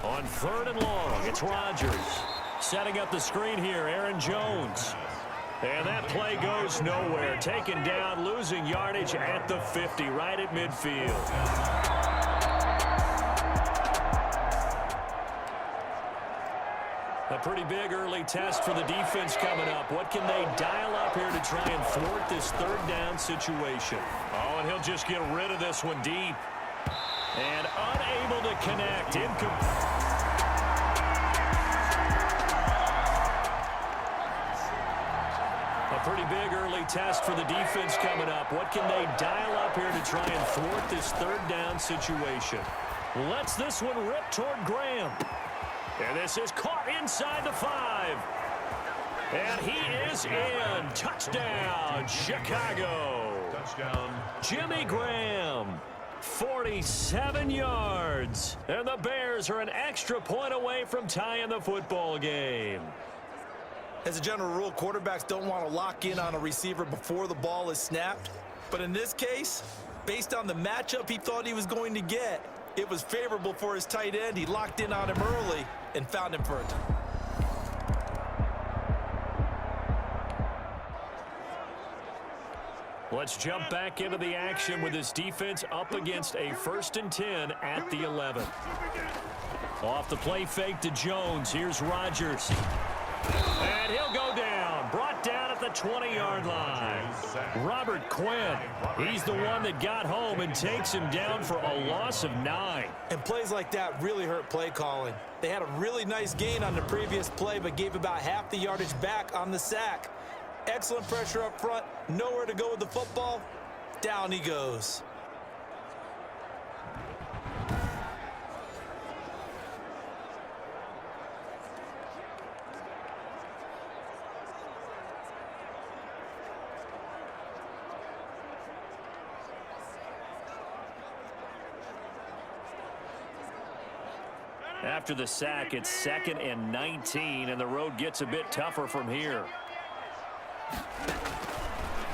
On 3rd and long, it's Rodgers. Setting up the screen here, Aaron Jones. And that play goes nowhere. Taken down, losing yardage at the 50, right at midfield. A pretty big early test for the defense coming up. What can they dial up here to try and thwart this 3rd down situation? Oh, and he'll just get rid of this one deep. And unable to connect. A pretty big early test for the defense coming up. What can they dial up here to try and thwart this 3rd down situation? Lets this one rip toward Graham. And this is caught inside the 5. And he is in. Touchdown, Chicago. Touchdown. Jimmy Graham, 47 yards. And the Bears are an extra point away from tying the football game. As a general rule, quarterbacks don't want to lock in on a receiver before the ball is snapped. But in this case, based on the matchup he thought he was going to get, it was favorable for his tight end. He locked in on him early and found him for a time. Let's jump back into the action with this defense up against a 1st and 10 at the 11. Off the play fake to Jones. Here's Rodgers. And he'll go down. Brought down at the 20-yard line. Robert Quinn. He's the one that got home and takes him down for a loss of 9. And plays like that really hurt play calling. They had a really nice gain on the previous play, but gave about half the yardage back on the sack. Excellent pressure up front. Nowhere to go with the football. Down he goes. After the sack, it's 2nd and 19, and the road gets a bit tougher from here.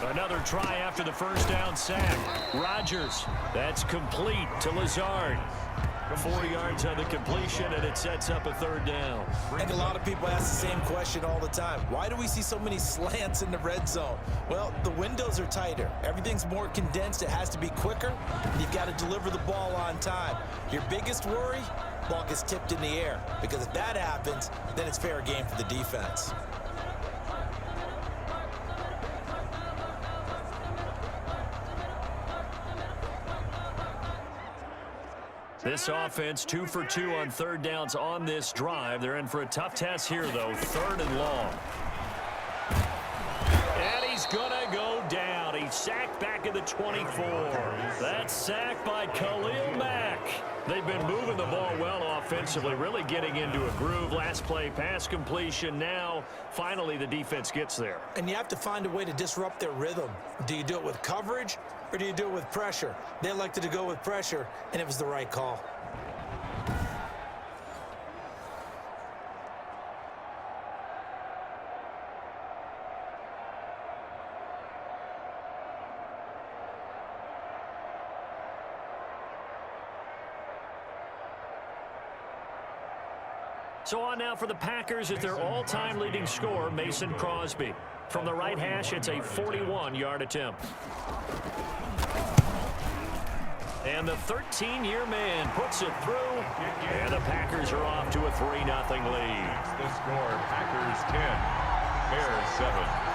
Another try after the 1st down sack. Rodgers, that's complete to Lazard. 4 yards on the completion, and it sets up a 3rd down. I think a lot of people ask the same question all the time. Why do we see so many slants in the red zone? Well, the windows are tighter. Everything's more condensed. It has to be quicker, and you've got to deliver the ball on time. Your biggest worry? Ball gets tipped in the air, because if that happens, then it's fair game for the defense. This offense 2 for 2 on 3rd downs on this drive. They're in for a tough test here, though. 3rd and long. And he's going to go down. He's sacked back at the 24. That's sacked by Khalil Mack. They've been moving the ball well offensively, really getting into a groove. Last play, pass completion. Now, finally, the defense gets there. And you have to find a way to disrupt their rhythm. Do you do it with coverage, or do you do it with pressure? They elected to go with pressure, and it was the right call. So on now for the Packers is their all-time leading scorer, Mason Crosby. From the right hash, it's a 41-yard attempt. And the 13-year man puts it through, and the Packers are off to a 3-0 lead. The score, Packers 10, Bears 7.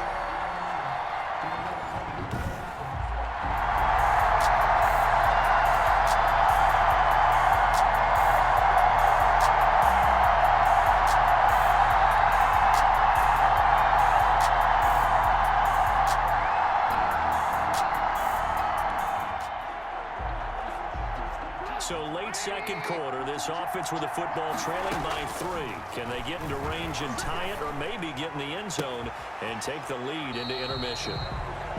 So late 2nd quarter, this offense with the football trailing by 3. Can they get into range and tie it, or maybe get in the end zone and take the lead into intermission?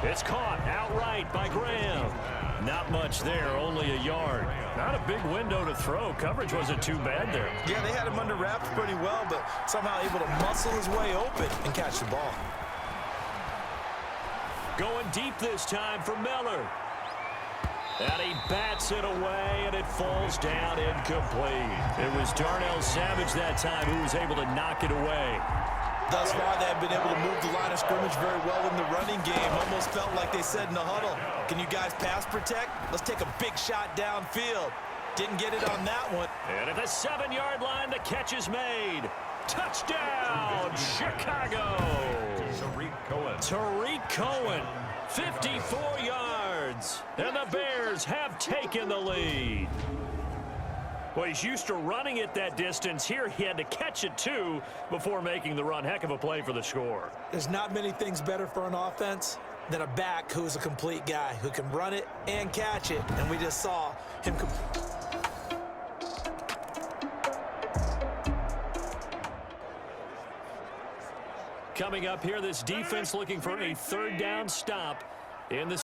It's caught outright by Graham. Not much there, only a yard. Not a big window to throw. Coverage wasn't too bad there. Yeah, they had him under wraps pretty well, but somehow able to muscle his way open and catch the ball. Going deep this time for Miller. And he bats it away, and it falls down incomplete. It was Darnell Savage that time who was able to knock it away. Thus far, they have been able to move the line of scrimmage very well in the running game. Almost felt like they said in the huddle, can you guys pass protect? Let's take a big shot downfield. Didn't get it on that one. And at the 7-yard line, the catch is made. Touchdown, Chicago. Tariq Cohen, 54 yards. And the Bears have taken the lead. Well, he's used to running it that distance. Here he had to catch it, too, before making the run. Heck of a play for the score. There's not many things better for an offense than a back who's a complete guy, who can run it and catch it. And we just saw him Coming up here, this defense looking for a third down stop in the